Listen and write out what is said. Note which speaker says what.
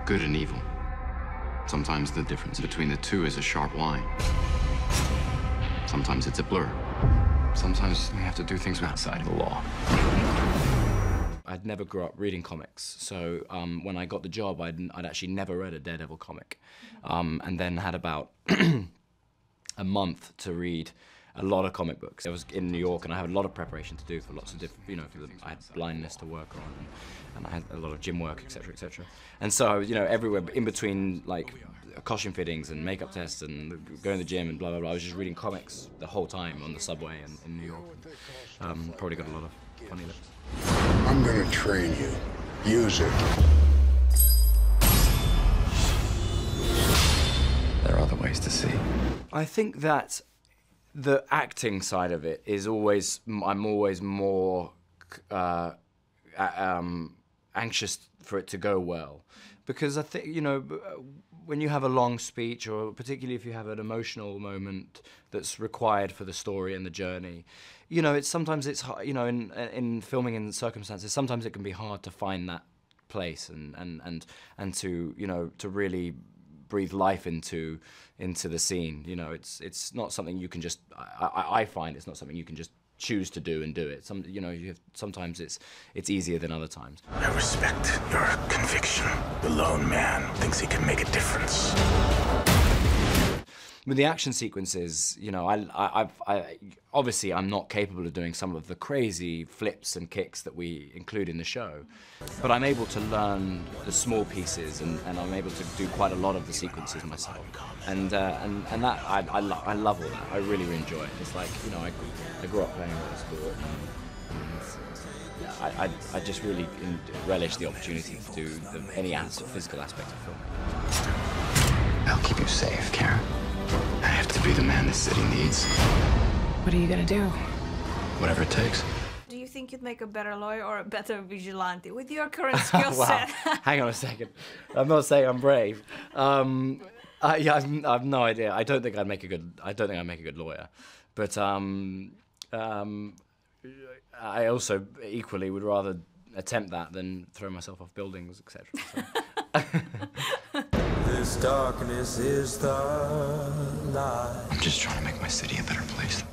Speaker 1: good and evil. Sometimes the difference between the two is a sharp line. Sometimes it's a blur. Sometimes we have to do things outside of the law.
Speaker 2: I'd never grew up reading comics, so when I got the job, I'd actually never read a Daredevil comic, and then had about a month to read a lot of comic books. I was in New York, and I had a lot of preparation to do for lots of different, I had blindness to work on, and I had a lot of gym work, etc., etc. And so I was, everywhere in between, like costume fittings and makeup tests and going to the gym and blah blah blah. I was just reading comics the whole time on the subway in New York. Probably got a lot of funny looks.
Speaker 3: I'm gonna train you. Use it.
Speaker 1: There are other ways to see.
Speaker 2: I think that the acting side of it is always, I'm always more anxious for it to go well. Because I think, when you have a long speech, or particularly if you have an emotional moment that's required for the story and the journey, sometimes it's hard, in filming in circumstances, sometimes it can be hard to find that place and to, to really breathe life into the scene. It's not something you can just, I find it's not something you can just choose to do and do it. Sometimes it's easier than other times.
Speaker 3: I respect your conviction. The lone man thinks he can make a difference.
Speaker 2: With the action sequences, obviously I'm not capable of doing some of the crazy flips and kicks that we include in the show, but I'm able to learn the small pieces, and I'm able to do quite a lot of the sequences myself. And that I love all that. I really enjoy it. It's like, I grew up playing water sport, and I just really relish the opportunity to do any physical aspect of filming.
Speaker 1: I'll keep you safe, Karen. I have to be the man this city needs.
Speaker 4: What are you gonna do?
Speaker 1: Whatever it takes.
Speaker 5: Do you think you'd make a better lawyer or a better vigilante with your current skill set?
Speaker 2: Wow. Hang on a second. I'm not saying I'm brave. I've no idea. I don't think I'd make a good lawyer. But I also equally would rather attempt that than throw myself off buildings, etc. So.
Speaker 6: This darkness is the light.
Speaker 1: I'm just trying to make my city a better place.